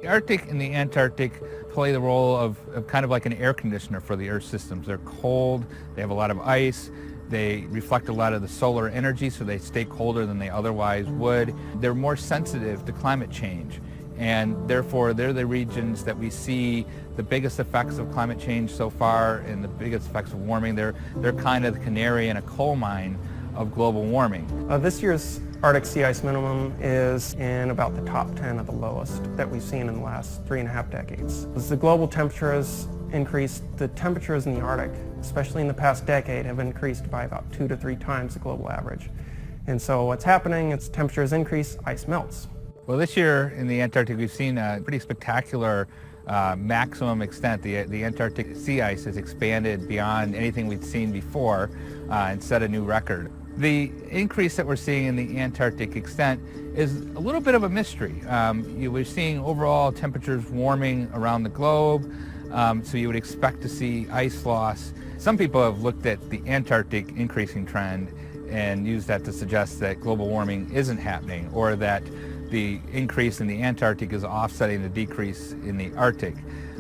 The Arctic and the Antarctic play the role of kind of like an air conditioner for the Earth systems. They're cold, they have a lot of ice, they reflect a lot of the solar energy, so they stay colder than they otherwise would. They're more sensitive to climate change, and therefore they're the regions that we see the biggest effects of climate change so far and the biggest effects of warming. They're kind of the canary in a coal mine of global warming. This year's Arctic sea ice minimum is in about the top 10 of the lowest that we've seen in the last 3.5 decades. As the global temperature has increased, the temperatures in the Arctic, especially in the past decade, have increased by about 2 to 3 times the global average. And so what's happening is temperatures increase, ice melts. Well, this year in the Antarctic we've seen a pretty spectacular maximum extent. The Antarctic sea ice has expanded beyond anything we'd seen before and set a new record. The increase that we're seeing in the Antarctic extent is a little bit of a mystery. We're seeing overall temperatures warming around the globe, so you would expect to see ice loss. Some people have looked at the Antarctic increasing trend and used that to suggest that global warming isn't happening, or that the increase in the Antarctic is offsetting the decrease in the Arctic.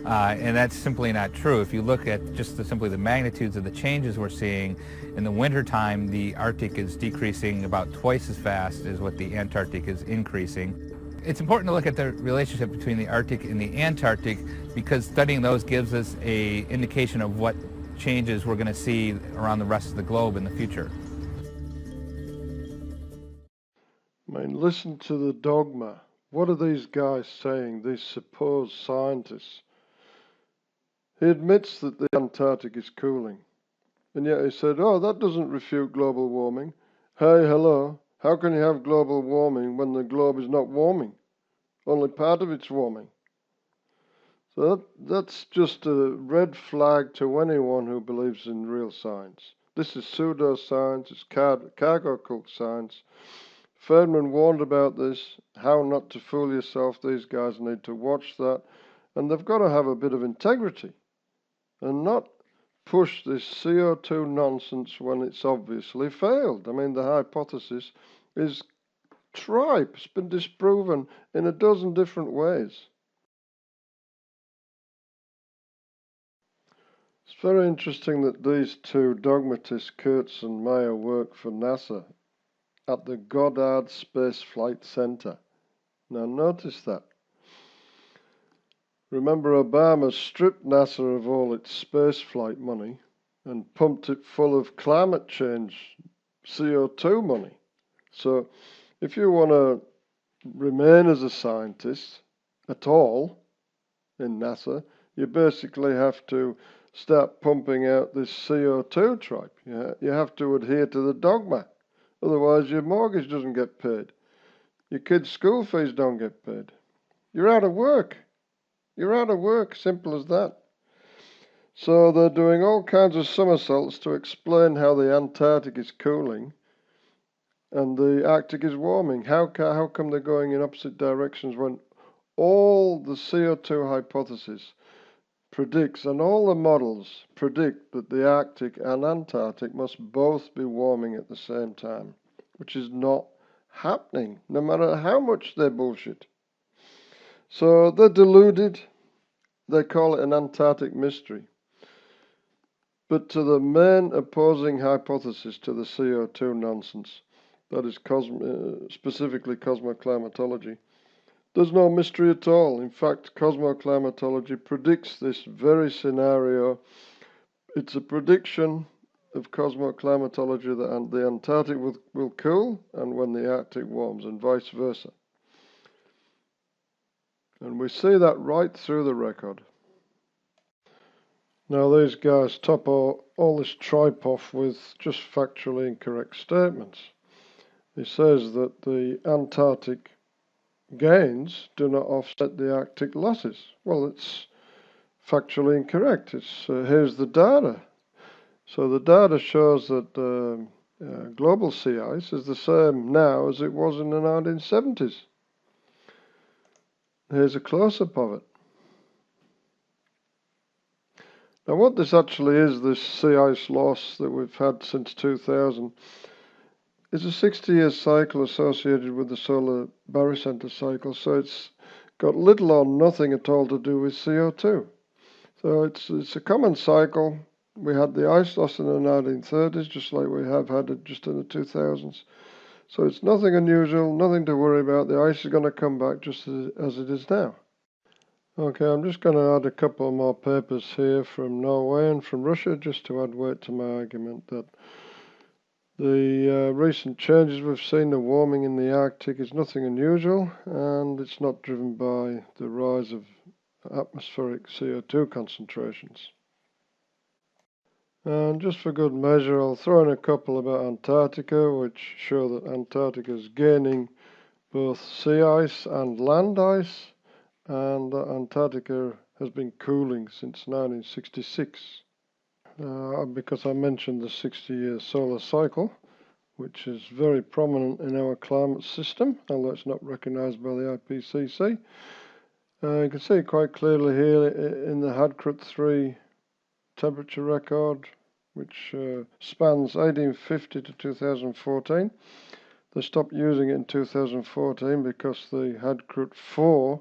And that's simply not true. If you look at just simply the magnitudes of the changes we're seeing, in the wintertime the Arctic is decreasing about twice as fast as what the Antarctic is increasing. It's important to look at the relationship between the Arctic and the Antarctic, because studying those gives us an indication of what changes we're going to see around the rest of the globe in the future. I mean, listen to the dogma. What are these guys saying, these supposed scientists? He admits that the Antarctic is cooling, and yet he said, oh, that doesn't refute global warming. Hey, hello, how can you have global warming when the globe is not warming? Only part of it's warming. So that's just a red flag to anyone who believes in real science. This is pseudoscience, it's cargo cult science. Feynman warned about this, how not to fool yourself. These guys need to watch that, and they've got to have a bit of integrity and not push this CO2 nonsense when it's obviously failed. I mean, the hypothesis is tripe. It's been disproven in a dozen different ways. It's very interesting that these two dogmatists, Kurtz and Meier, work for NASA at the Goddard Space Flight Center. Now notice that. Remember, Obama stripped NASA of all its space flight money and pumped it full of climate change CO2 money. So if you want to remain as a scientist at all in NASA, you basically have to start pumping out this CO2 tripe. You have to adhere to the dogma. Otherwise, your mortgage doesn't get paid. Your kids' school fees don't get paid. You're out of work. You're out of work, simple as that. So they're doing all kinds of somersaults to explain how the Antarctic is cooling and the Arctic is warming. How come they're going in opposite directions when all the CO2 hypothesis predicts and all the models predict that the Arctic and Antarctic must both be warming at the same time, which is not happening, no matter how much they bullshit. So they're deluded. They call it an Antarctic mystery. But to the main opposing hypothesis to the CO2 nonsense, that is specifically cosmoclimatology, there's no mystery at all. In fact, cosmoclimatology predicts this very scenario. It's a prediction of cosmoclimatology that the Antarctic will cool and when the Arctic warms, and vice versa. And we see that right through the record. Now these guys top all this tripe off with just factually incorrect statements. He says that the Antarctic gains do not offset the Arctic losses. Well, it's factually incorrect. Here's the data. So the data shows that global sea ice is the same now as it was in the 1970s. Here's a close-up of it. Now what this actually is, this sea ice loss that we've had since 2000, is a 60-year cycle associated with the solar barycenter cycle. So it's got little or nothing at all to do with CO2. So it's a common cycle. We had the ice loss in the 1930s, just like we have had it just in the 2000s. So it's nothing unusual, nothing to worry about. The ice is going to come back just as it is now. Okay, I'm just going to add a couple more papers here from Norway and from Russia, just to add weight to my argument that the recent changes we've seen, the warming in the Arctic, is nothing unusual, and it's not driven by the rise of atmospheric CO2 concentrations. And just for good measure, I'll throw in a couple about Antarctica, which show that Antarctica is gaining both sea ice and land ice, and that Antarctica has been cooling since 1966. Because I mentioned the 60-year solar cycle, which is very prominent in our climate system, although it's not recognised by the IPCC. You can see quite clearly here in the CAGW 3 temperature record, which spans 1850 to 2014. They stopped using it in 2014 because the CAGW 4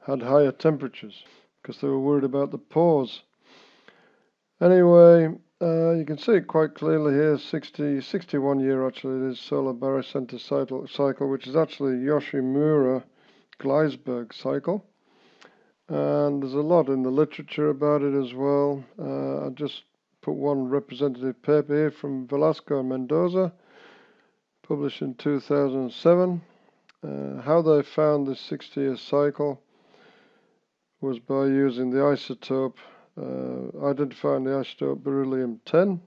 had higher temperatures, because they were worried about the pores. Anyway, you can see it quite clearly here, 61 year actually it is, solar barycenter cycle, which is actually Yoshimura Gleisberg cycle. And there's a lot in the literature about it as well. I just put one representative paper here from Velasco and Mendoza, published in 2007. How they found this 60-year cycle was by using the isotope, identifying the isotope beryllium-10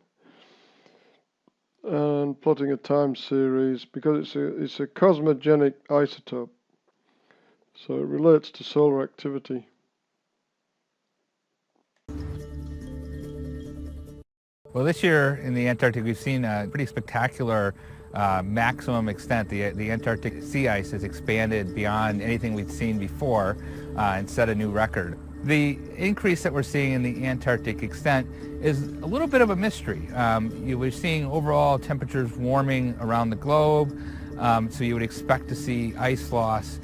and plotting a time series, because it's a cosmogenic isotope, so it relates to solar activity. Well, this year in the Antarctic, we've seen a pretty spectacular maximum extent. The Antarctic sea ice has expanded beyond anything we'd seen before and set a new record. The increase that we're seeing in the Antarctic extent is a little bit of a mystery. We're seeing overall temperatures warming around the globe, so you would expect to see ice loss.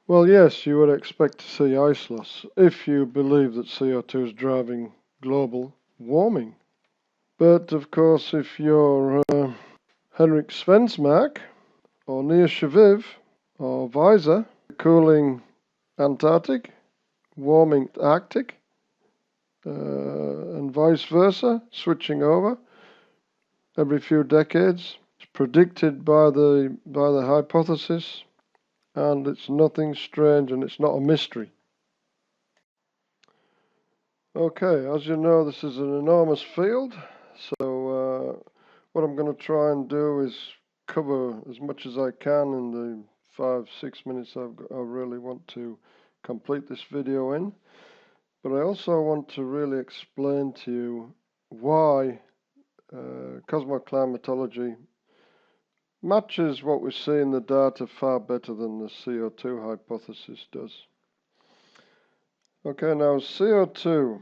Well, yes, you would expect to see ice loss if you believe that CO2 is driving global warming. But of course, if you're Henrik Svensmark or Neershviv or Weiser, cooling Antarctic, warming Arctic, and vice versa, switching over every few decades. It's predicted by the hypothesis, and it's nothing strange, and it's not a mystery. Okay, as you know, this is an enormous field, so what I'm going to try and do is cover as much as I can in the 5-6 minutes I really want to complete this video in. But I also want to really explain to you why cosmoclimatology matches what we see in the data far better than the CO2 hypothesis does. Okay, now CO2,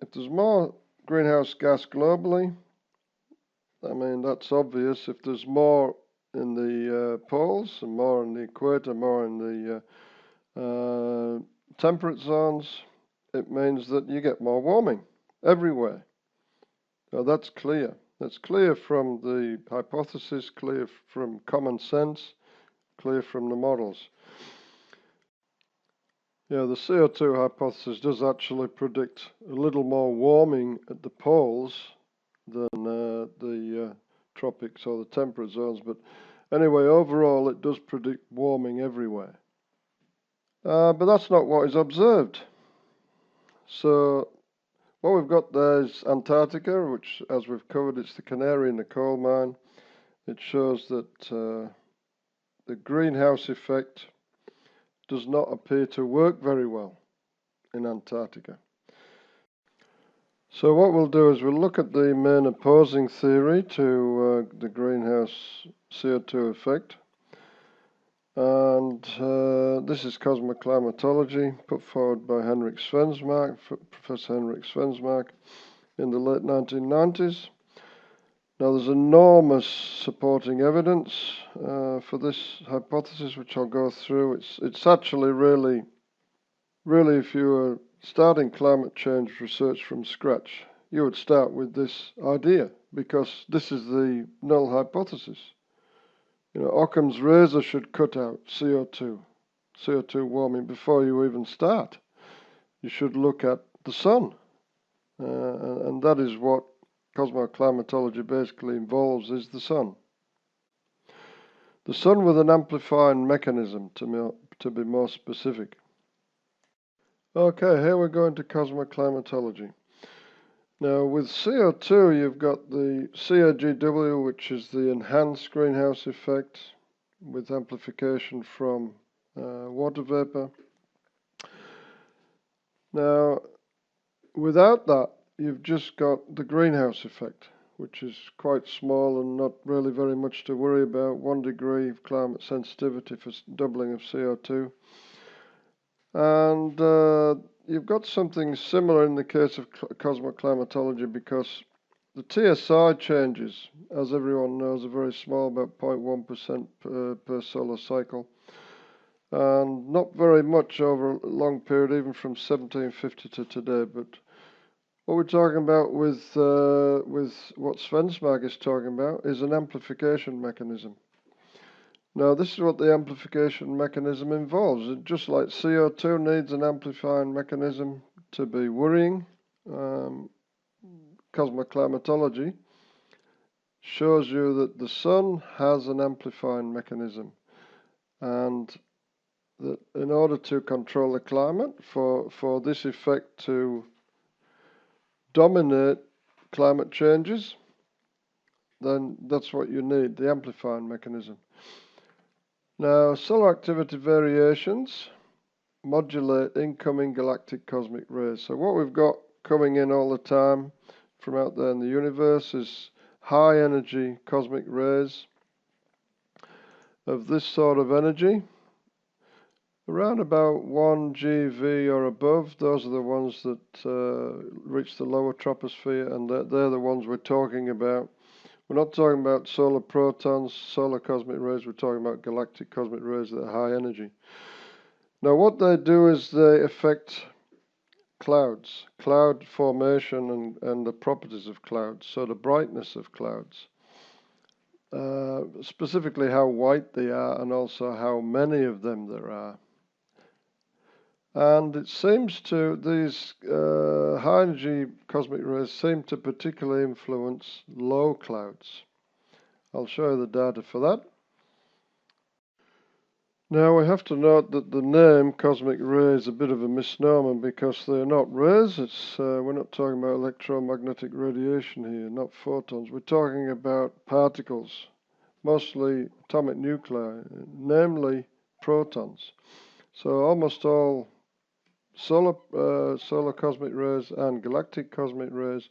if there's more greenhouse gas globally, I mean, that's obvious. If there's more in the poles and more in the equator, more in the temperate zones, it means that you get more warming everywhere. Now that's clear. That's clear from the hypothesis, clear from common sense, clear from the models. Yeah, the CO2 hypothesis does actually predict a little more warming at the poles than the tropics or the temperate zones. But anyway, overall, it does predict warming everywhere. But that's not what is observed. So what we've got there is Antarctica, which, as we've covered, it's the canary in the coal mine. It shows that the greenhouse effect does not appear to work very well in Antarctica. So what we'll do is we'll look at the main opposing theory to the greenhouse CO2 effect. And this is cosmoclimatology, put forward by Henrik Svensmark, Professor Henrik Svensmark, in the late 1990s. Now there's enormous supporting evidence for this hypothesis, which I'll go through. It's actually really, if you were starting climate change research from scratch, you would start with this idea, because this is the null hypothesis. You know, Occam's razor should cut out CO2 warming before you even start. You should look at the sun, and that is what cosmoclimatology basically involves, is the sun. The sun with an amplifying mechanism, to be more specific. Okay, here we're going to cosmoclimatology. Now with CO2 you've got the CAGW, which is the enhanced greenhouse effect with amplification from water vapor. Now without that you've just got the greenhouse effect, which is quite small and not really very much to worry about. 1 degree of climate sensitivity for doubling of CO2. And you've got something similar in the case of cosmoclimatology, because the TSI changes, as everyone knows, are very small, about 0.1% per solar cycle, and not very much over a long period, even from 1750 to today. But what we're talking about with what Svensmark is talking about is an amplification mechanism. Now this is what the amplification mechanism involves. Just like CO2 needs an amplifying mechanism to be worrying, cosmoclimatology shows you that the sun has an amplifying mechanism, and that in order to control the climate, for this effect to dominate climate changes, then that's what you need, the amplifying mechanism. Now, solar activity variations modulate incoming galactic cosmic rays. So what we've got coming in all the time from out there in the universe is high energy cosmic rays of this sort of energy, around about 1 GeV or above. Those are the ones that reach the lower troposphere, and they're the ones we're talking about. We're not talking about solar protons, solar cosmic rays. We're talking about galactic cosmic rays that are high energy. Now what they do is they affect clouds, cloud formation and the properties of clouds, so the brightness of clouds. Specifically how white they are, and also how many of them there are. And it seems to, these high energy cosmic rays seem to particularly influence low clouds. I'll show you the data for that. Now we have to note that the name cosmic ray is a bit of a misnomer, because they're not rays. We're not talking about electromagnetic radiation here, not photons. We're talking about particles, mostly atomic nuclei, namely protons. So almost all solar cosmic rays and galactic cosmic rays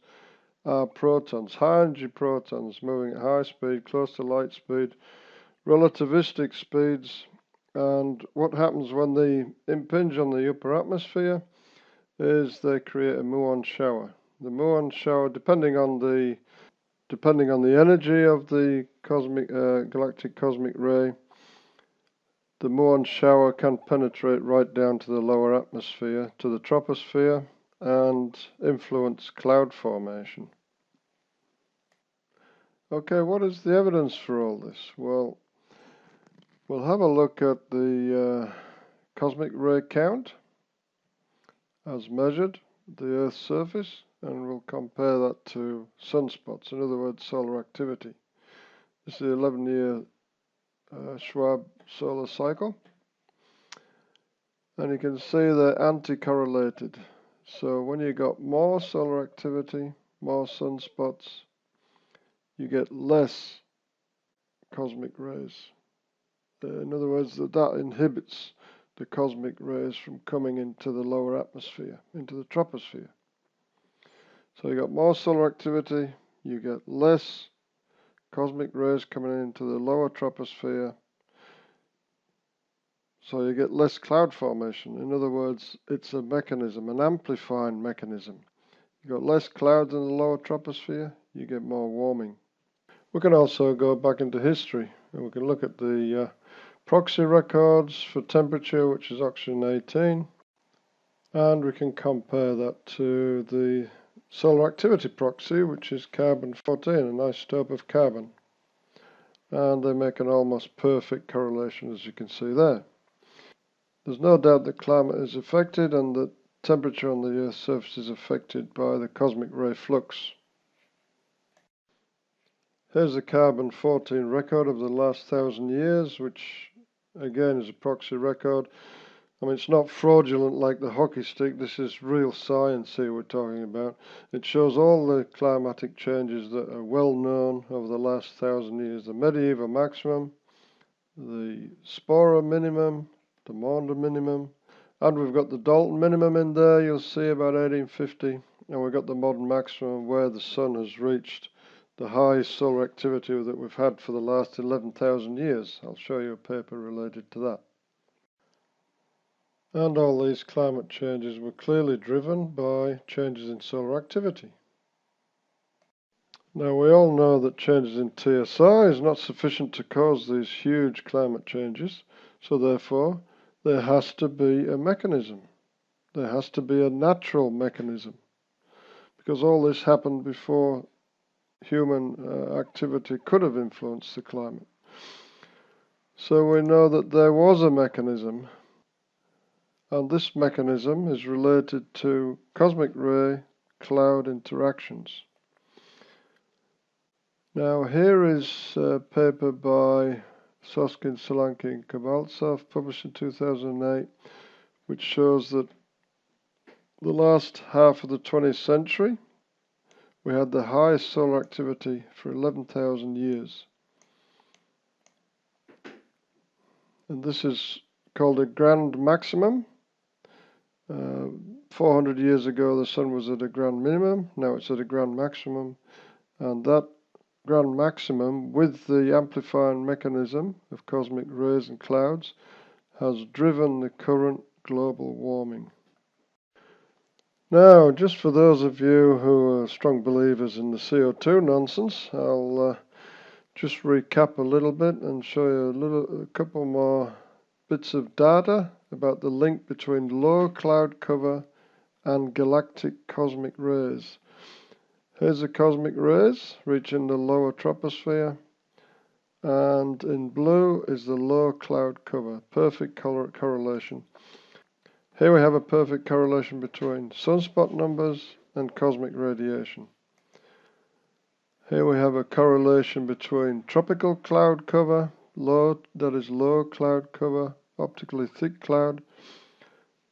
are protons, high energy protons moving at high speed, close to light speed, relativistic speeds. And what happens when they impinge on the upper atmosphere is they create a muon shower. The muon shower, depending on the energy of the galactic cosmic ray, the muon shower can penetrate right down to the lower atmosphere, to the troposphere, and influence cloud formation. Okay, what is the evidence for all this? Well, we'll have a look at the cosmic ray count as measured at the Earth's surface, and we'll compare that to sunspots, in other words, solar activity. This is the 11-year Schwab solar cycle, and you can see they're anti-correlated. So when you got more solar activity, more sunspots, you get less cosmic rays. In other words, that inhibits the cosmic rays from coming into the lower atmosphere, into the troposphere. So you got more solar activity, you get less cosmic rays coming into the lower troposphere, so you get less cloud formation. In other words, it's a mechanism, an amplifying mechanism. You got less clouds in the lower troposphere, you get more warming. We can also go back into history and we can look at the proxy records for temperature, which is oxygen 18, and we can compare that to the solar activity proxy, which is carbon 14, an isotope of carbon. And they make an almost perfect correlation, as you can see there. There's no doubt that climate is affected and that temperature on the Earth's surface is affected by the cosmic ray flux. Here's the carbon 14 record of the last 1,000 years, which again is a proxy record. I mean, it's not fraudulent like the hockey stick. This is real science here we're talking about. It shows all the climatic changes that are well known over the last 1,000 years. The medieval maximum, the Spora minimum, the Maunder minimum, and we've got the Dalton minimum in there, you'll see about 1850, and we've got the modern maximum where the sun has reached the highest solar activity that we've had for the last 11,000 years. I'll show you a paper related to that. And all these climate changes were clearly driven by changes in solar activity. Now we all know that changes in TSI is not sufficient to cause these huge climate changes, so therefore there has to be a mechanism. There has to be a natural mechanism, because all this happened before human activity could have influenced the climate. So we know that there was a mechanism, and this mechanism is related to cosmic ray cloud interactions. Now here is a paper by Soskin, Solanki and Kovaltsov, published in 2008, which shows that the last half of the 20th century we had the highest solar activity for 11,000 years. And this is called a grand maximum. 400 years ago the sun was at a grand minimum, now it's at a grand maximum, and that grand maximum with the amplifying mechanism of cosmic rays and clouds has driven the current global warming. Now, just for those of you who are strong believers in the CO2 nonsense, I'll just recap a little bit and show you a couple more bits of data about the link between low cloud cover and galactic cosmic rays. Here's the cosmic rays reaching the lower troposphere, and in blue is the low cloud cover. Perfect correlation. Here we have a perfect correlation between sunspot numbers and cosmic radiation. Here we have a correlation between tropical cloud cover, low cloud cover, optically thick cloud,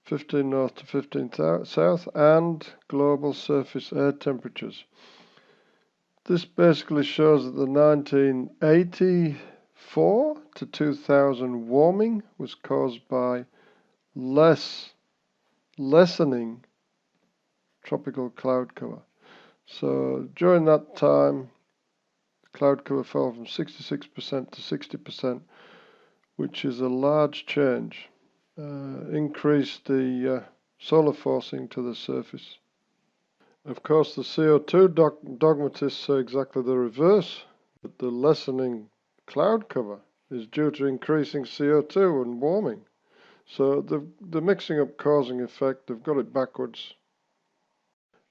15 north to 15 south, and global surface air temperatures. This basically shows that the 1984 to 2000 warming was caused by lessening tropical cloud cover. So during that time, cloud cover fell from 66% to 60%, which is a large change. Increased the solar forcing to the surface. Of course, the CO2 dogmatists say exactly the reverse, that the lessening cloud cover is due to increasing CO2 and warming. So the mixing up causing effect, they've got it backwards.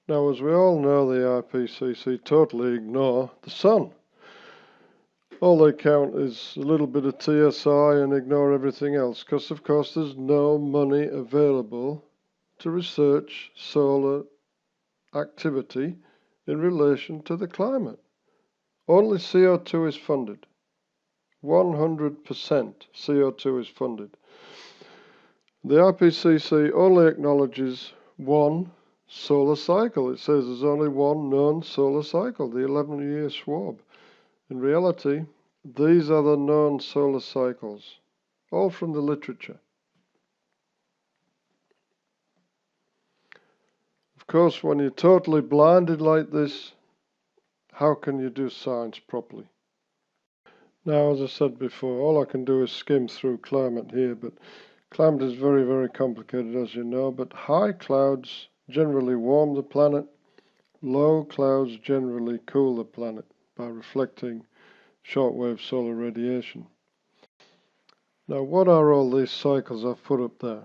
Now, as we all know, the IPCC totally ignore the sun. All they count is a little bit of TSI and ignore everything else, because of course there's no money available to research solar activity in relation to the climate. Only CO2 is funded. 100% CO2 is funded. The IPCC only acknowledges one solar cycle. It says there's only one known solar cycle, the 11-year Schwab. In reality, these are the known solar cycles, all from the literature. Of course, when you're totally blinded like this, how can you do science properly? Now, as I said before, all I can do is skim through climate here, but climate is very, very complicated, as you know, but high clouds generally warm the planet, low clouds generally cool the planet by reflecting shortwave solar radiation. Now, what are all these cycles I've put up there?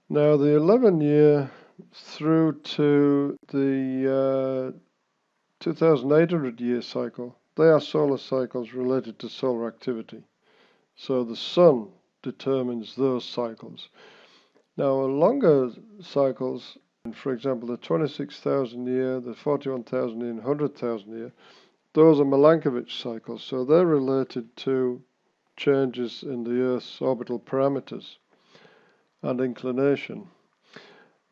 Now, the 11-year through to the 2,800-year cycle, they are solar cycles related to solar activity. So the sun determines those cycles. Now, longer cycles, for example, the 26,000 year, the 41,000 year, and 100,000 year, those are Milankovitch cycles. So they're related to changes in the Earth's orbital parameters and inclination.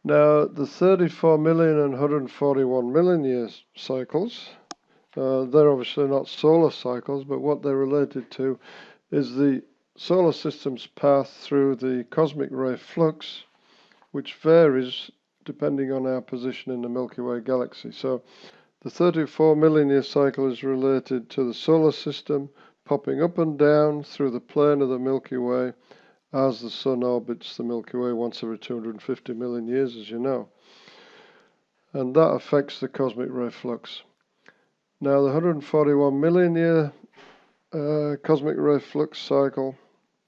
Now, the 34 million and 141 million year cycles, they're obviously not solar cycles, but what they're related to is the solar system's path through the cosmic ray flux, which varies depending on our position in the Milky Way galaxy. So the 34 million year cycle is related to the solar system popping up and down through the plane of the Milky Way as the sun orbits the Milky Way once every 250 million years, as you know. And that affects the cosmic ray flux. Now, the 141 million year cosmic ray flux cycle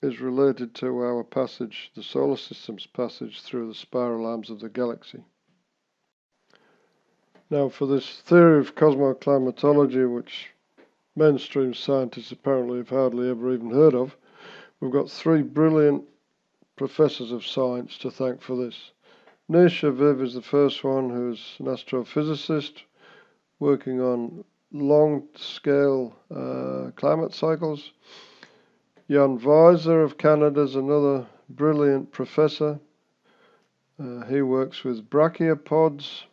is related to our passage, the solar system's passage through the spiral arms of the galaxy. Now, for this theory of cosmoclimatology, which mainstream scientists apparently have hardly ever even heard of, we've got three brilliant professors of science to thank for this. Nisha Viv is the first one, who's an astrophysicist working on long-scale climate cycles. Jan Weiser of Canada is another brilliant professor. He works with brachiopods.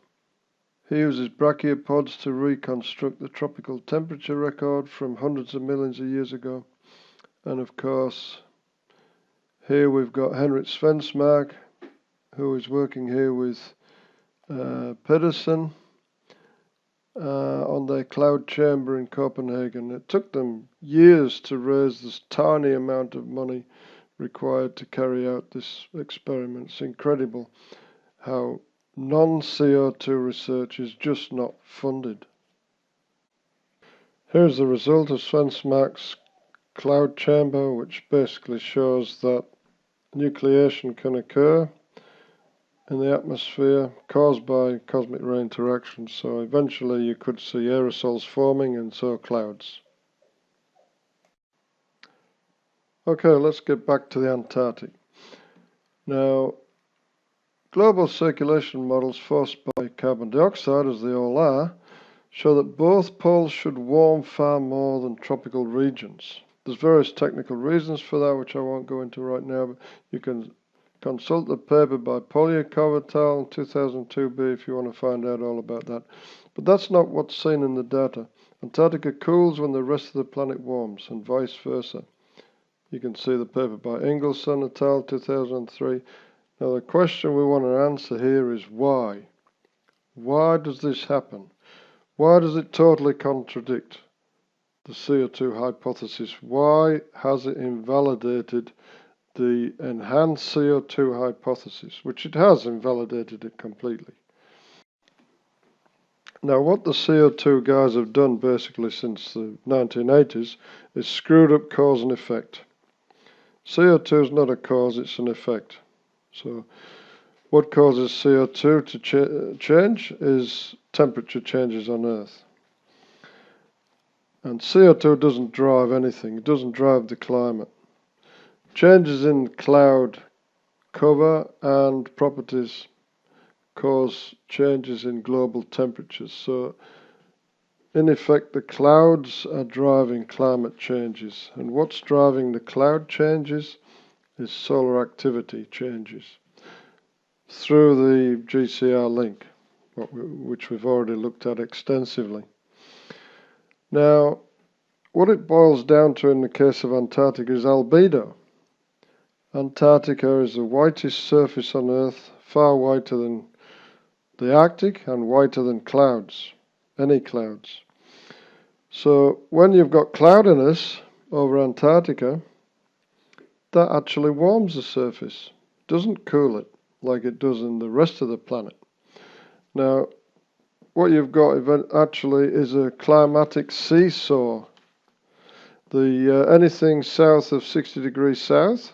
He uses brachiopods to reconstruct the tropical temperature record from hundreds of millions of years ago. And of course, here we've got Henrik Svensmark, who is working here with Pedersen on their cloud chamber in Copenhagen. It took them years to raise this tiny amount of money required to carry out this experiment. It's incredible how non-CO2 research is just not funded. Here's the result of Svensmark's cloud chamber, which basically shows that nucleation can occur in the atmosphere caused by cosmic ray interactions. So eventually you could see aerosols forming and so clouds. Okay, let's get back to the Antarctic. Now, global circulation models forced by carbon dioxide, as they all are, show that both poles should warm far more than tropical regions. There's various technical reasons for that, which I won't go into right now, but you can consult the paper by Polyakov et al. In 2002b if you want to find out all about that. But that's not what's seen in the data. Antarctica cools when the rest of the planet warms, and vice versa. You can see the paper by Ingelsson et al. 2003. Now the question we want to answer here is why? Why does this happen? Why does it totally contradict the CO2 hypothesis? Why has it invalidated the enhanced CO2 hypothesis, which it has invalidated it completely? Now, what the CO2 guys have done basically since the 1980s is screwed up cause and effect. CO2 is not a cause, it's an effect. So what causes CO2 to change is temperature changes on Earth. And CO2 doesn't drive anything, it doesn't drive the climate. Changes in cloud cover and properties cause changes in global temperatures. So, in effect, the clouds are driving climate changes. And what's driving the cloud changes is solar activity changes through the GCR link, which we've already looked at extensively. Now, what it boils down to in the case of Antarctica is albedo. Antarctica is the whitest surface on Earth, far whiter than the Arctic and whiter than clouds, any clouds. So when you've got cloudiness over Antarctica, that actually warms the surface, doesn't cool it like it does in the rest of the planet. Now, what you've got actually is a climatic seesaw Anything south of 60 degrees south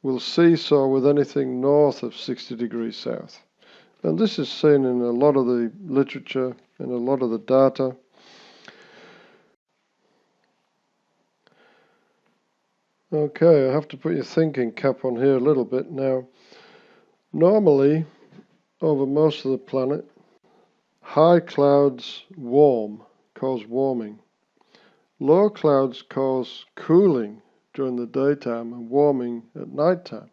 will seesaw with anything north of 60 degrees south. And this is seen in a lot of the literature, in a lot of the data. Okay, I have to put your thinking cap on here a little bit now. Normally, over most of the planet, high clouds cause warming. Low clouds cause cooling during the daytime and warming at night time.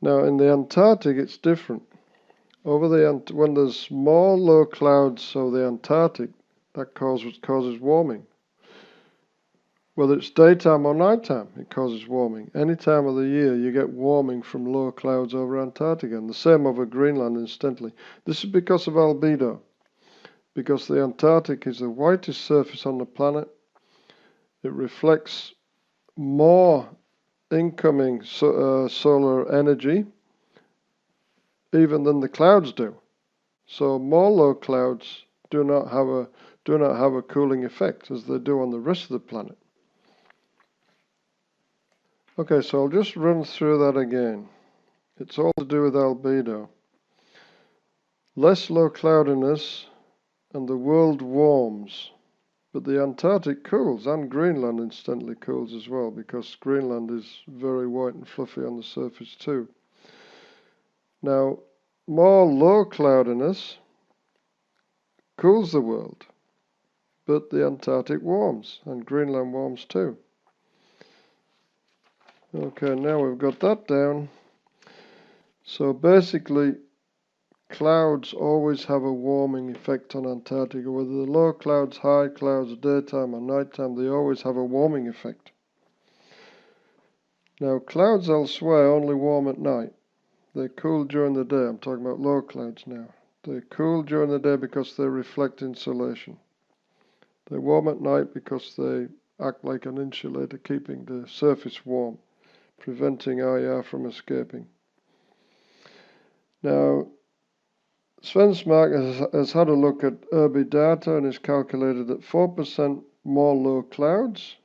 Now in the Antarctic it's different. When there's more low clouds over the Antarctic, that causes warming. Whether it's daytime or nighttime, it causes warming. Any time of the year you get warming from low clouds over Antarctica, and the same over Greenland incidentally. This is because of albedo. Because the Antarctic is the whitest surface on the planet, it reflects more incoming solar energy even than the clouds do. So more low clouds do not have a cooling effect as they do on the rest of the planet. Okay, so I'll just run through that again. It's all to do with albedo. Less low cloudiness and the world warms. But the Antarctic cools, and Greenland incidentally cools as well, because Greenland is very white and fluffy on the surface too. Now, more low cloudiness cools the world, but the Antarctic warms, and Greenland warms too. Okay, now we've got that down. So basically, clouds always have a warming effect on Antarctica. Whether the low clouds, high clouds, daytime or nighttime, they always have a warming effect. Now, clouds elsewhere only warm at night. They cool during the day. I'm talking about low clouds now. They cool during the day because they reflect insolation. They warm at night because they act like an insulator, keeping the surface warm, preventing IR from escaping. Now, Svensmark has had a look at URBI data and has calculated that 4% more low clouds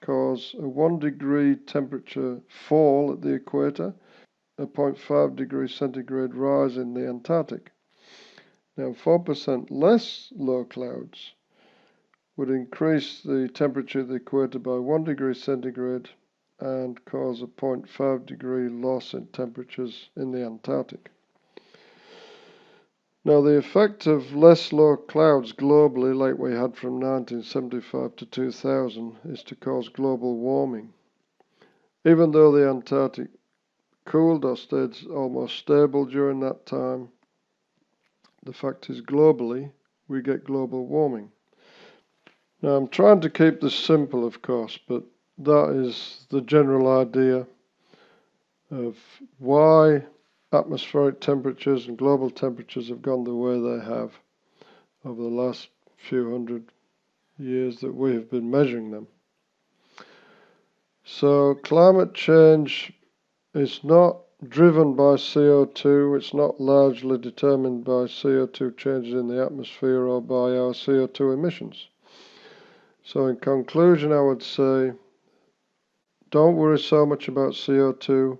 cause a 1 degree temperature fall at the equator, a 0.5 degrees centigrade rise in the Antarctic. Now 4% less low clouds would increase the temperature at the equator by 1 degree centigrade and cause a 0.5 degree loss in temperatures in the Antarctic. Now the effect of less low clouds globally, like we had from 1975 to 2000, is to cause global warming. Even though the Antarctic cooled or stayed almost stable during that time, the fact is globally we get global warming. Now I'm trying to keep this simple, of course, but that is the general idea of why atmospheric temperatures and global temperatures have gone the way they have over the last few hundred years that we have been measuring them. So climate change is not driven by CO2, it's not largely determined by CO2 changes in the atmosphere or by our CO2 emissions. So in conclusion, I would say, don't worry so much about CO2.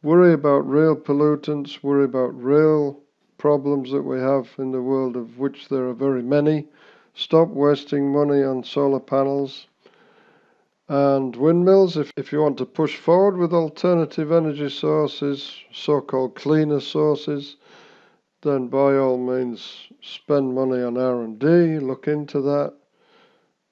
Worry about real pollutants, worry about real problems that we have in the world, of which there are very many. Stop wasting money on solar panels and windmills. If you want to push forward with alternative energy sources, so-called cleaner sources, then by all means spend money on R&D, look into that.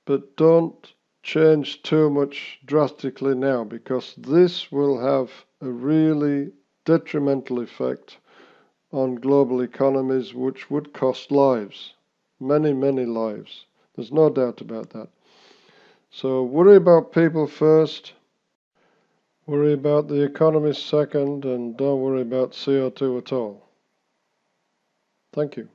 But don't change too much drastically now, because this will have a really detrimental effect on global economies, which would cost lives, many, many lives. There's no doubt about that. So worry about people first, worry about the economy second, and don't worry about CO2 at all. Thank you.